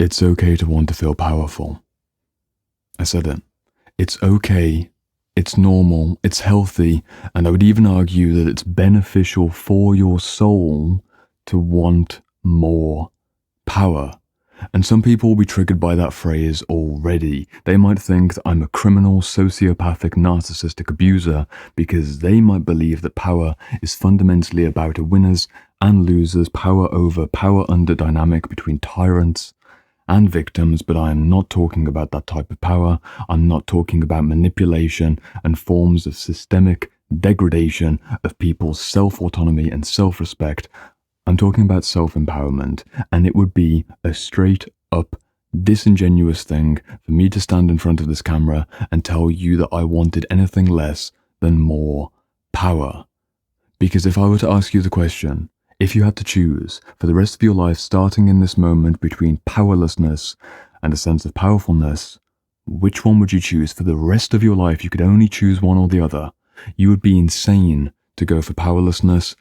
It's okay to want to feel powerful. I said it. It's okay, it's normal, it's healthy, and I would even argue that it's beneficial for your soul to want more power. And some people will be triggered by that phrase already. They might think that I'm a criminal, sociopathic, narcissistic abuser because they might believe that power is fundamentally about a winners and losers, power over, power under dynamic between tyrants and victims, but I am not talking about that type of power. I'm not talking about manipulation and forms of systemic degradation of people's self-autonomy and self-respect. I'm talking about self-empowerment, and it would be a straight-up disingenuous thing for me to stand in front of this camera and tell you that I wanted anything less than more power. Because if I were to ask you the question, if you had to choose for the rest of your life starting in this moment between powerlessness and a sense of powerfulness, which one would you choose for the rest of your life? You could only choose one or the other. You would be insane to go for powerlessness.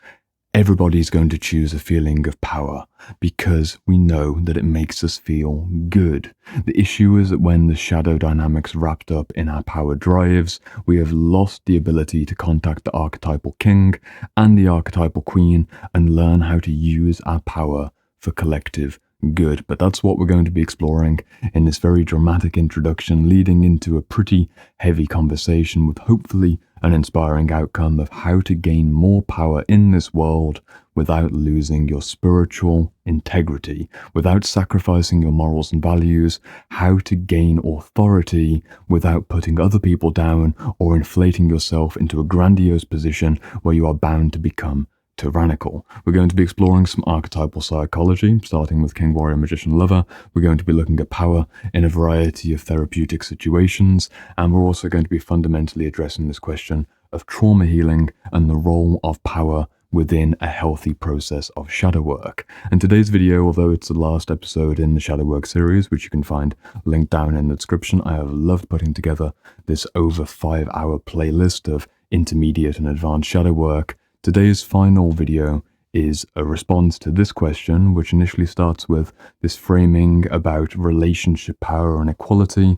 Everybody's going to choose a feeling of power because we know that it makes us feel good. The issue is that when the shadow dynamics wrapped up in our power drives, we have lost the ability to contact the archetypal king and the archetypal queen and learn how to use our power for collective good. But that's what we're going to be exploring in this very dramatic introduction, leading into a pretty heavy conversation with hopefully an inspiring outcome of how to gain more power in this world without losing your spiritual integrity, without sacrificing your morals and values, how to gain authority without putting other people down or inflating yourself into a grandiose position where you are bound to become tyrannical. We're going to be exploring some archetypal psychology, starting with King, Warrior, Magician, Lover. We're going to be looking at power in a variety of therapeutic situations, and we're also going to be fundamentally addressing this question of trauma healing and the role of power within a healthy process of shadow work. And today's video, although it's the last episode in the shadow work series, which you can find linked down in the description, I have loved putting together this over 5-hour playlist of intermediate and advanced shadow work. Today's final video is a response to this question, which initially starts with this framing about relationship power and equality.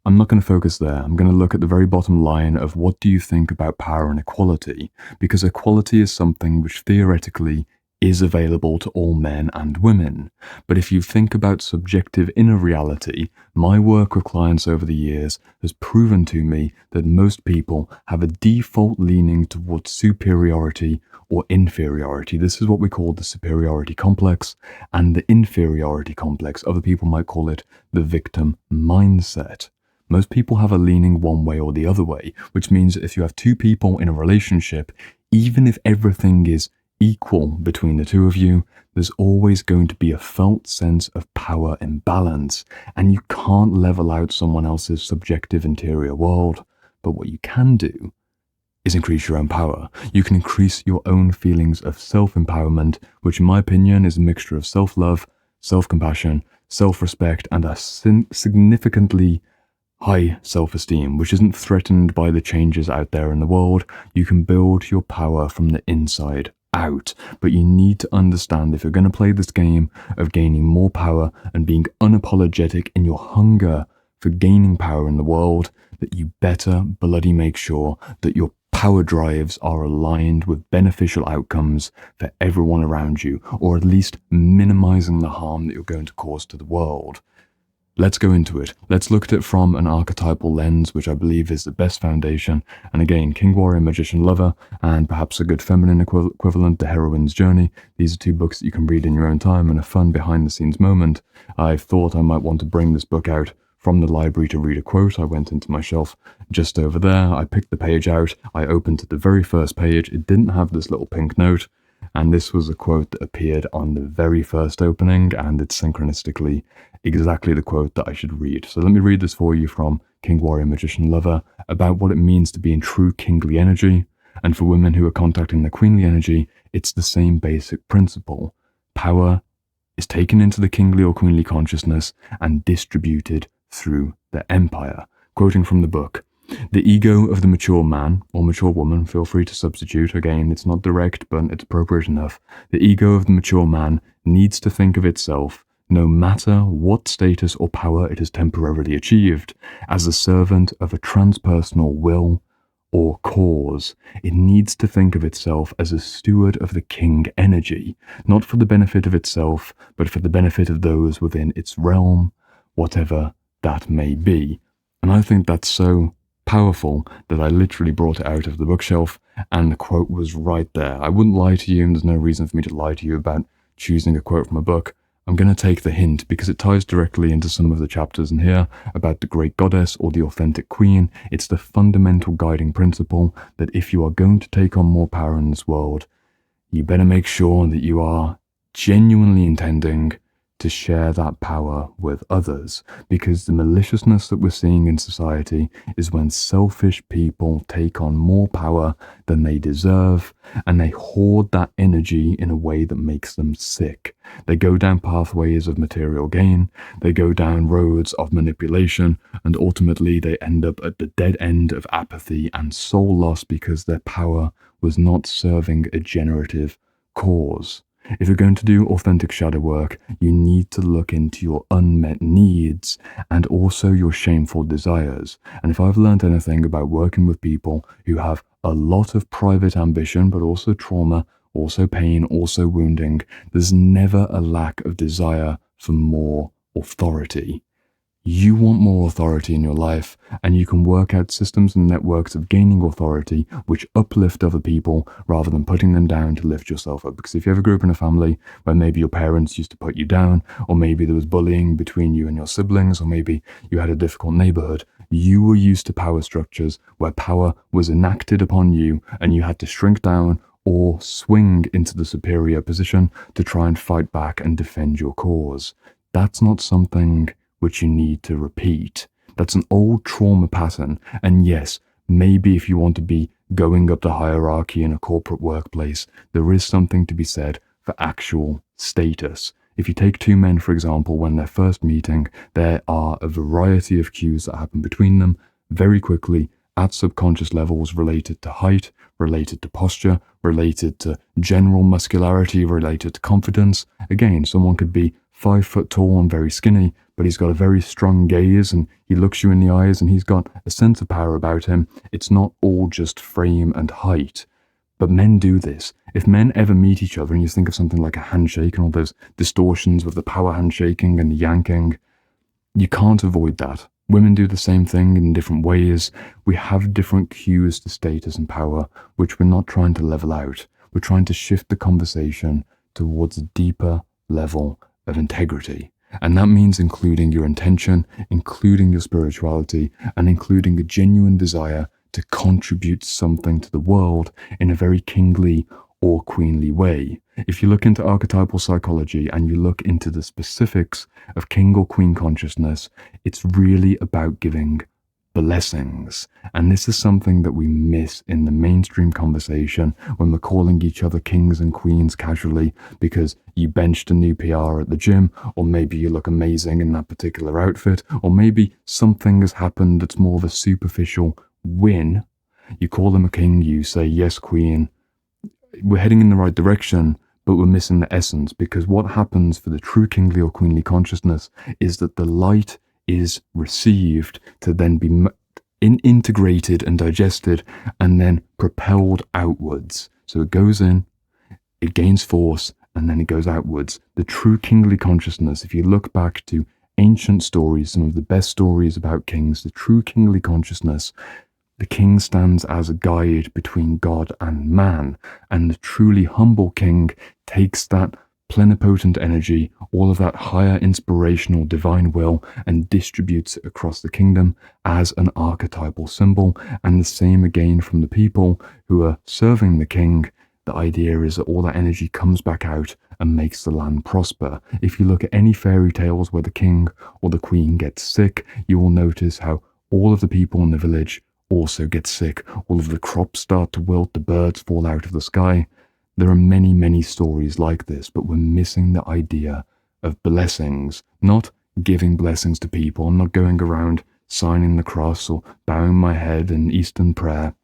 I'm not going to focus there. I'm going to look at the very bottom line of what do you think about power and equality, because equality is something which theoretically is available to all men and women. But if you think about subjective inner reality, my work with clients over the years has proven to me that most people have a default leaning towards superiority or inferiority. This is what we call the superiority complex and the inferiority complex. Other people might call it the victim mindset. Most people have a leaning one way or the other way, which means if you have two people in a relationship, even if everything is equal between the two of you, there's always going to be a felt sense of power imbalance, and you can't level out someone else's subjective interior world. But what you can do is increase your own power. You can increase your own feelings of self-empowerment, which in my opinion is a mixture of self-love, self-compassion, self-respect, and a significantly high self-esteem, which isn't threatened by the changes out there in the world. You can build your power from the inside out, but you need to understand, if you're going to play this game of gaining more power and being unapologetic in your hunger for gaining power in the world, that you better bloody make sure that your power drives are aligned with beneficial outcomes for everyone around you, or at least minimizing the harm that you're going to cause to the world. Let's go into it. Let's look at it from an archetypal lens, which I believe is the best foundation. And again, King, Warrior, Magician, Lover, and perhaps a good feminine equivalent, The Heroine's Journey. These are two books that you can read in your own time and a fun behind-the-scenes moment. I thought I might want to bring this book out from the library to read a quote. I went into my shelf just over there. I picked the page out. I opened to the very first page. It didn't have this little pink note. And this was a quote that appeared on the very first opening, and it's synchronistically exactly the quote that I should read. So let me read this for you from King, Warrior, Magician, Lover, about what it means to be in true kingly energy. And for women who are contacting the queenly energy, it's the same basic principle. Power is taken into the kingly or queenly consciousness and distributed through the empire. Quoting from the book, "The ego of the mature man, or mature woman, feel free to substitute, again, it's not direct, but it's appropriate enough. The ego of the mature man needs to think of itself no matter what status or power it has temporarily achieved, as a servant of a transpersonal will or cause. It needs to think of itself as a steward of the king energy, not for the benefit of itself, but for the benefit of those within its realm, whatever that may be. And I think that's so powerful that I literally brought it out of the bookshelf and the quote was right there. I wouldn't lie to you, and there's no reason for me to lie to you about choosing a quote from a book. I'm going to take the hint because it ties directly into some of the chapters in here about the great goddess or the authentic queen. It's the fundamental guiding principle that if you are going to take on more power in this world, you better make sure that you are genuinely intending to share that power with others, because the maliciousness that we're seeing in society is when selfish people take on more power than they deserve, and they hoard that energy in a way that makes them sick. They go down pathways of material gain, they go down roads of manipulation, and ultimately they end up at the dead end of apathy and soul loss because their power was not serving a generative cause. If you're going to do authentic shadow work, you need to look into your unmet needs and also your shameful desires. And if I've learned anything about working with people who have a lot of private ambition, but also trauma, also pain, also wounding, there's never a lack of desire for more authority. You want more authority in your life, and you can work out systems and networks of gaining authority which uplift other people rather than putting them down to lift yourself up. Because if you ever grew up in a family where maybe your parents used to put you down, or maybe there was bullying between you and your siblings, or maybe you had a difficult neighborhood, you were used to power structures where power was enacted upon you and you had to shrink down or swing into the superior position to try and fight back and defend your cause. That's not something which you need to repeat. That's an old trauma pattern. And yes, maybe if you want to be going up the hierarchy in a corporate workplace, there is something to be said for actual status. If you take two men, for example, when they're first meeting, there are a variety of cues that happen between them very quickly at subconscious levels related to height, related to posture, related to general muscularity, related to confidence. Again, someone could be 5 foot tall and very skinny, but he's got a very strong gaze and he looks you in the eyes and he's got a sense of power about him. It's not all just frame and height. But men do this. If men ever meet each other, and you think of something like a handshake and all those distortions with the power handshaking and the yanking, you can't avoid that. Women do the same thing in different ways. We have different cues to status and power, which we're not trying to level out. We're trying to shift the conversation towards a deeper level of integrity. And that means including your intention, including your spirituality, and including a genuine desire to contribute something to the world in a very kingly or queenly way. If you look into archetypal psychology and you look into the specifics of king or queen consciousness, it's really about giving blessings. And this is something that we miss in the mainstream conversation when we're calling each other kings and queens casually because you benched a new PR at the gym, or maybe you look amazing in that particular outfit, or maybe something has happened that's more of a superficial win. You call them a king, you say, yes, queen. We're heading in the right direction, but we're missing the essence, because what happens for the true kingly or queenly consciousness is that the light is received to then be integrated and digested and then propelled outwards. So it goes in, it gains force, and then it goes outwards. The true kingly consciousness, if you look back to ancient stories, some of the best stories about kings, the true kingly consciousness, the king stands as a guide between God and man, and the truly humble king takes that plenipotent energy, all of that higher inspirational divine will, and distributes it across the kingdom as an archetypal symbol. And the same again from the people who are serving the king. The idea is that all that energy comes back out and makes the land prosper. If you look at any fairy tales where the king or the queen gets sick, you will notice how all of the people in the village also get sick. All of the crops start to wilt, the birds fall out of the sky. There are many, many stories like this, but we're missing the idea of blessings, not giving blessings to people. I'm not going around signing the cross or bowing my head in Eastern prayer.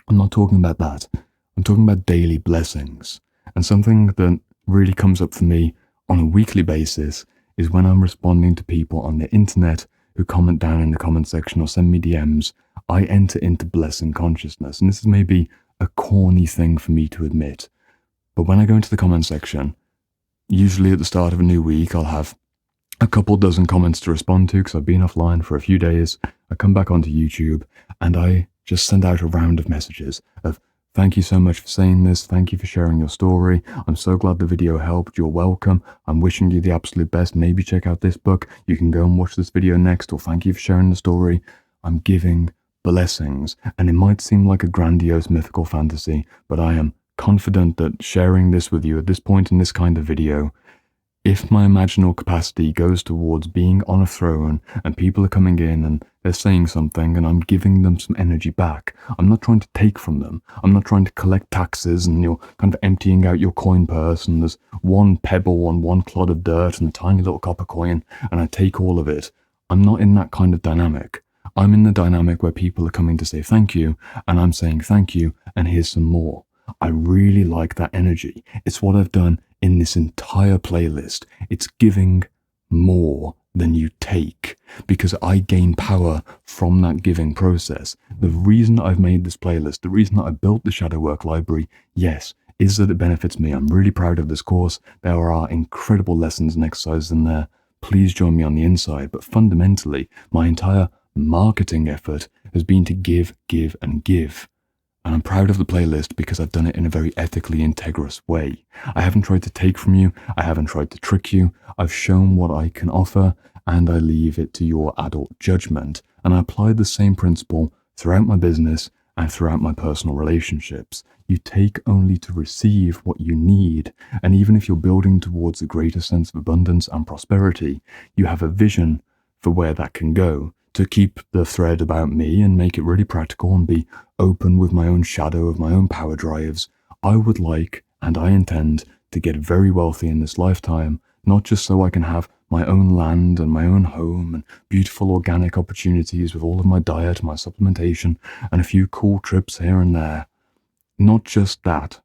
I'm not talking about that. I'm talking about daily blessings. And something that really comes up for me on a weekly basis is when I'm responding to people on the internet who comment down in the comment section or send me DMs, I enter into blessing consciousness. And this is maybe a corny thing for me to admit, but when I go into the comment section, usually at the start of a new week, I'll have a couple dozen comments to respond to because I've been offline for a few days. I come back onto YouTube and I just send out a round of messages of, thank you so much for saying this. Thank you for sharing your story. I'm so glad the video helped. You're welcome. I'm wishing you the absolute best. Maybe check out this book. You can go and watch this video next, or thank you for sharing the story. I'm giving blessings. And it might seem like a grandiose mythical fantasy, but I am confident that sharing this with you at this point in this kind of video, if my imaginal capacity goes towards being on a throne and people are coming in and they're saying something and I'm giving them some energy back, I'm not trying to take from them. I'm not trying to collect taxes and you're kind of emptying out your coin purse and there's one pebble on one clod of dirt and a tiny little copper coin and I take all of it. I'm not in that kind of dynamic. I'm in the dynamic where people are coming to say thank you and I'm saying thank you and here's some more. I really like that energy. It's what I've done in this entire playlist. It's giving more than you take because I gain power from that giving process. The reason I've made this playlist, the reason that I built the Shadow Work library, yes, is that it benefits me. I'm really proud of this course. There are incredible lessons and exercises in there. Please join me on the inside. But fundamentally, my entire marketing effort has been to give, and give. And I'm proud of the playlist because I've done it in a very ethically integrous way. I haven't tried to take from you. I haven't tried to trick you. I've shown what I can offer and I leave it to your adult judgment. And I applied the same principle throughout my business and throughout my personal relationships. You take only to receive what you need. And even if you're building towards a greater sense of abundance and prosperity, you have a vision for where that can go. To keep the thread about me and make it really practical and be open with my own shadow of my own power drives, I would like, and I intend, to get very wealthy in this lifetime, not just so I can have my own land and my own home and beautiful organic opportunities with all of my diet, my supplementation, and a few cool trips here and there. Not just that.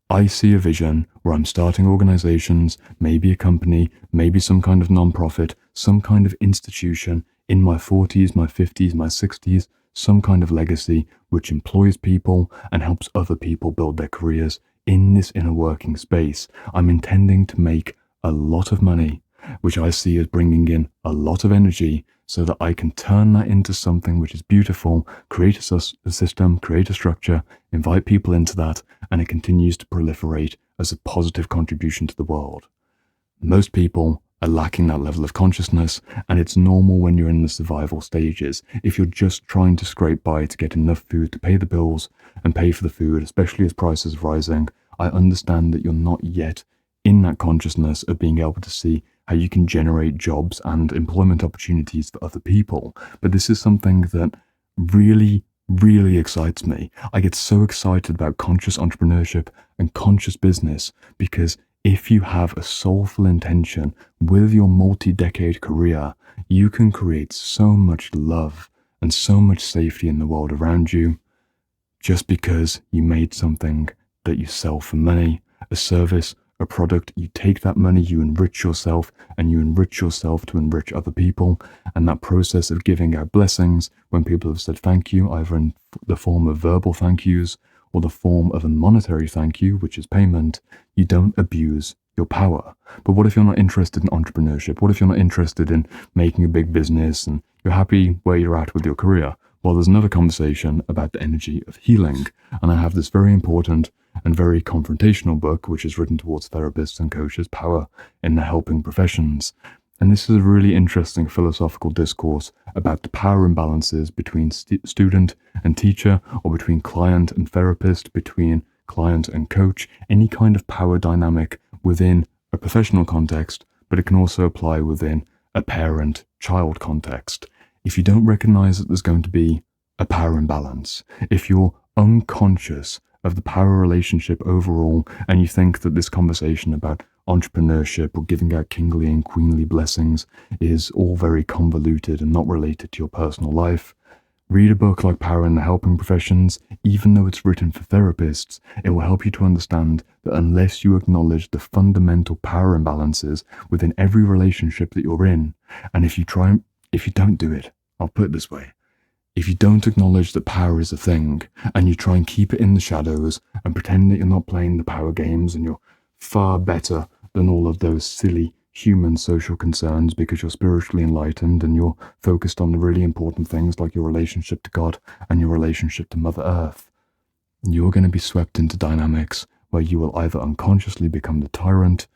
I see a vision where I'm starting organizations, maybe a company, maybe some kind of non-profit, some kind of institution in my 40s, my 50s, my 60s, some kind of legacy which employs people and helps other people build their careers in this inner working space. I'm intending to make a lot of money, which I see as bringing in a lot of energy so that I can turn that into something which is beautiful, create a system, create a structure, invite people into that, and it continues to proliferate as a positive contribution to the world. Most people are lacking that level of consciousness, and it's normal when you're in the survival stages. If you're just trying to scrape by to get enough food to pay the bills and pay for the food, especially as prices are rising, I understand that you're not yet in that consciousness of being able to see how you can generate jobs and employment opportunities for other people. But this is something that really, really excites me. I get so excited about conscious entrepreneurship and conscious business because if you have a soulful intention with your multi-decade career, you can create so much love and so much safety in the world around you just because you made something that you sell for money, a service, a product. You take that money, you enrich yourself, and you enrich yourself to enrich other people. And that process of giving out blessings, when people have said thank you, either in the form of verbal thank yous or the form of a monetary thank you, which is payment, you don't abuse your power. But what if you're not interested in entrepreneurship? What if you're not interested in making a big business and you're happy where you're at with your career? Well, there's another conversation about the energy of healing. And I have this very important and very confrontational book, which is written towards therapists and coaches, power in the helping professions. And this is a really interesting philosophical discourse about the power imbalances between student and teacher, or between client and therapist, between client and coach, any kind of power dynamic within a professional context, but it can also apply within a parent-child context. If you don't recognize that there's going to be a power imbalance, if you're unconscious of the power relationship overall, and you think that this conversation about entrepreneurship or giving out kingly and queenly blessings is all very convoluted and not related to your personal life, Read a book like Power in the Helping Professions. Even though it's written for therapists, it will help you to understand that unless you acknowledge the fundamental power imbalances within every relationship that you're in, and if you don't do it, I'll put it this way, if you don't acknowledge that power is a thing, and you try and keep it in the shadows and pretend that you're not playing the power games and you're far better than all of those silly human social concerns because you're spiritually enlightened and you're focused on the really important things like your relationship to God and your relationship to Mother Earth, you're going to be swept into dynamics where you will either unconsciously become the tyrant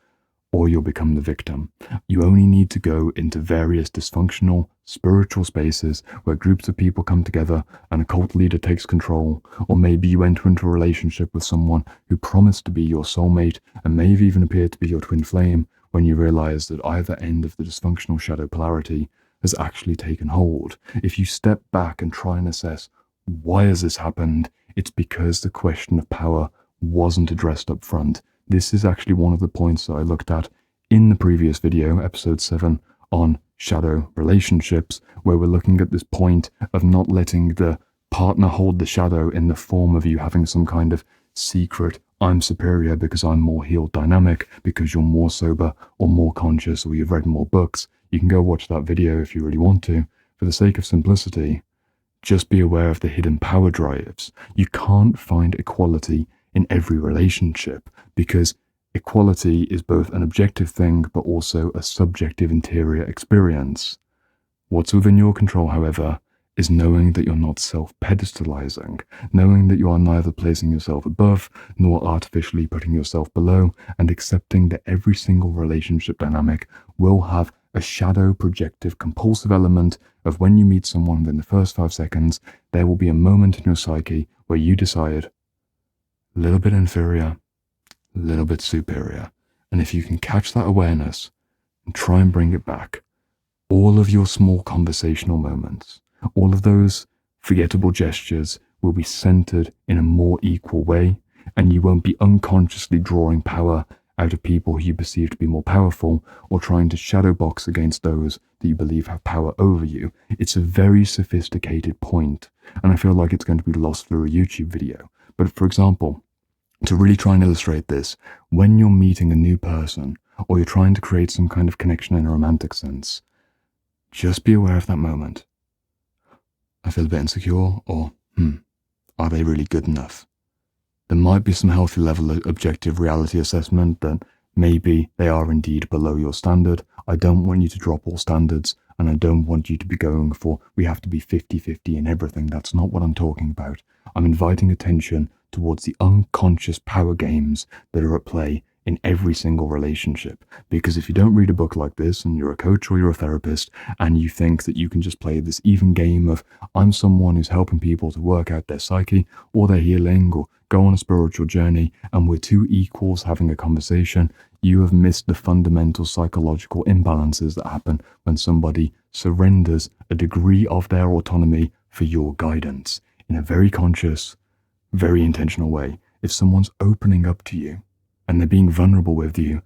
or you'll become the victim. You only need to go into various dysfunctional spiritual spaces where groups of people come together and a cult leader takes control, or maybe you enter into a relationship with someone who promised to be your soulmate and may have even appeared to be your twin flame, when you realize that either end of the dysfunctional shadow polarity has actually taken hold. If you step back and try and assess why has this happened, it's because the question of power wasn't addressed up front. This is actually one of the points that I looked at in the previous video, episode 7, on shadow relationships, where we're looking at this point of not letting the partner hold the shadow in the form of you having some kind of secret, I'm superior because I'm more healed dynamic, because you're more sober or more conscious or you've read more books. You can go watch that video if you really want to. For the sake of simplicity, just be aware of the hidden power drives. You can't find equality in every relationship because equality is both an objective thing but also a subjective interior experience. What's within your control, however, is knowing that you're not self-pedestalizing, knowing that you are neither placing yourself above nor artificially putting yourself below, and accepting that every single relationship dynamic will have a shadow projective compulsive element of when you meet someone within the first 5 seconds, there will be a moment in your psyche where you decide, a little bit inferior, a little bit superior. And if you can catch that awareness and try and bring it back, all of your small conversational moments, all of those forgettable gestures will be centered in a more equal way, and you won't be unconsciously drawing power out of people who you perceive to be more powerful or trying to shadow box against those that you believe have power over you. It's a very sophisticated point, and I feel like it's going to be lost through a YouTube video. But for example, to really try and illustrate this, when you're meeting a new person or you're trying to create some kind of connection in a romantic sense, just be aware of that moment. I feel a bit insecure, or, are they really good enough? There might be some healthy level of objective reality assessment that maybe they are indeed below your standard. I don't want you to drop all standards, and I don't want you to be going for, we have to be 50-50 in everything. That's not what I'm talking about. I'm inviting attention towards the unconscious power games that are at play in every single relationship. Because if you don't read a book like this and you're a coach or you're a therapist and you think that you can just play this even game of I'm someone who's helping people to work out their psyche or their healing or go on a spiritual journey and we're two equals having a conversation, you have missed the fundamental psychological imbalances that happen when somebody surrenders a degree of their autonomy for your guidance in a very conscious, very intentional way. If someone's opening up to you and they're being vulnerable with you,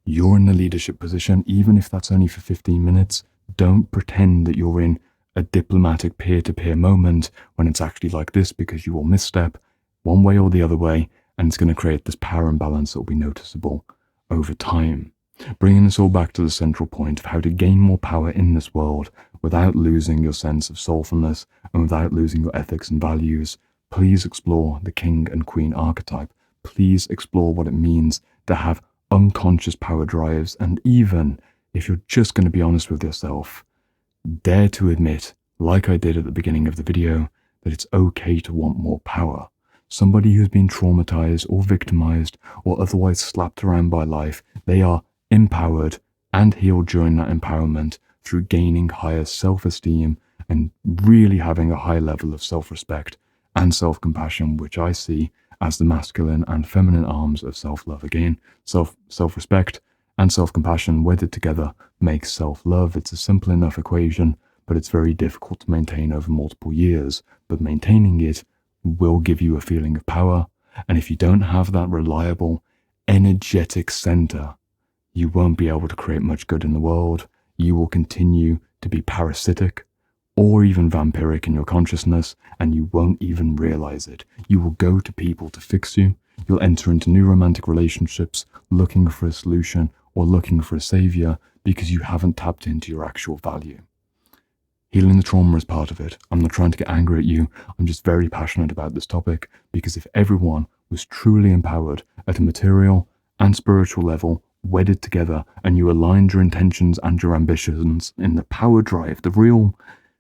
you're in the leadership position, even if that's only for 15 minutes. Don't pretend that you're in a diplomatic peer-to-peer moment when it's actually like this, because you will misstep one way or the other way, and it's going to create this power imbalance that will be noticeable over time. Bringing this all back to the central point of how to gain more power in this world without losing your sense of soulfulness and without losing your ethics and values, please explore the king and queen archetype. Please explore what it means to have unconscious power drives, and even if you're just going to be honest with yourself, dare to admit, like I did at the beginning of the video, that it's okay to want more power. Somebody who's been traumatized or victimized or otherwise slapped around by life, they are empowered and healed during that empowerment through gaining higher self-esteem and really having a high level of self-respect and self-compassion, which I see as the masculine and feminine arms of self-love. Again, self-respect and self-compassion wedded together makes self-love. It's a simple enough equation, but it's very difficult to maintain over multiple years. But maintaining it will give you a feeling of power. And if you don't have that reliable, energetic center, you won't be able to create much good in the world. You will continue to be parasitic or even vampiric in your consciousness, and you won't even realize it. You will go to people to fix you. You'll enter into new romantic relationships looking for a solution or looking for a savior because you haven't tapped into your actual value. Healing the trauma is part of it. I'm not trying to get angry at you. I'm just very passionate about this topic, because if everyone was truly empowered at a material and spiritual level, wedded together, and you aligned your intentions and your ambitions in the power drive, the real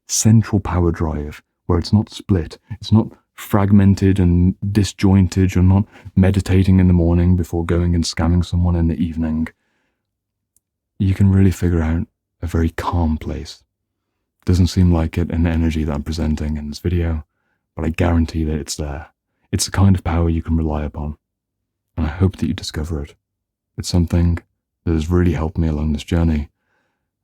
central power drive, where it's not split, it's not fragmented and disjointed, you're not meditating in the morning before going and scamming someone in the evening, you can really figure out a very calm place. Doesn't seem like it in the energy that I'm presenting in this video, but I guarantee that it's there. It's the kind of power you can rely upon, and I hope that you discover it. It's something that has really helped me along this journey,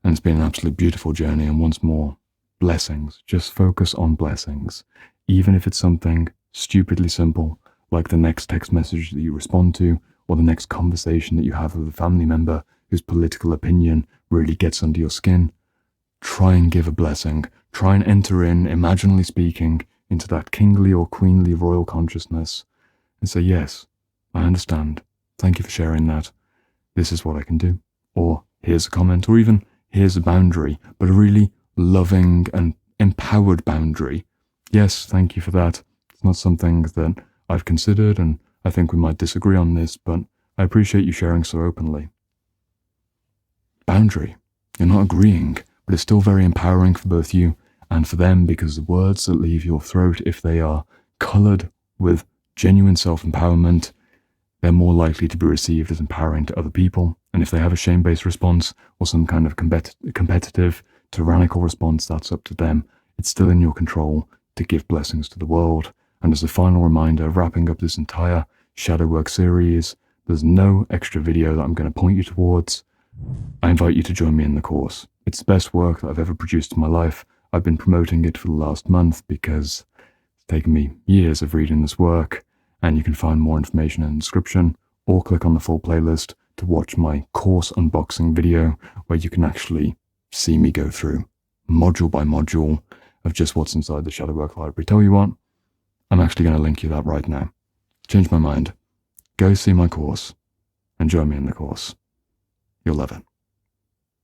and it's been an absolutely beautiful journey. And once more, blessings. Just focus on blessings. Even if it's something stupidly simple, like the next text message that you respond to, or the next conversation that you have with a family member whose political opinion really gets under your skin, try and give a blessing. Try and enter in, imaginally speaking, into that kingly or queenly royal consciousness and say, yes, I understand. Thank you for sharing that. This is what I can do. Or here's a comment, or even here's a boundary, but a really loving and empowered boundary. Yes, thank you for that. It's not something that I've considered, and I think we might disagree on this, but I appreciate you sharing so openly. Boundary. You're not agreeing, but it's still very empowering for both you and for them, because the words that leave your throat, if they are coloured with genuine self-empowerment, they're more likely to be received as empowering to other people. And if they have a shame-based response or some kind of competitive, tyrannical response, that's up to them. It's still in your control to give blessings to the world. And as a final reminder, wrapping up this entire shadow work series, there's no extra video that I'm going to point you towards. I invite you to join me in the course. It's the best work that I've ever produced in my life. I've been promoting it for the last month because it's taken me years of reading this work, and you can find more information in the description, or click on the full playlist to watch my course unboxing video, where you can actually see me go through module by module of just what's inside the Shadowwork library. Tell you what, I'm actually going to link you that right now. Change my mind. Go see my course and join me in the course. You'll love it.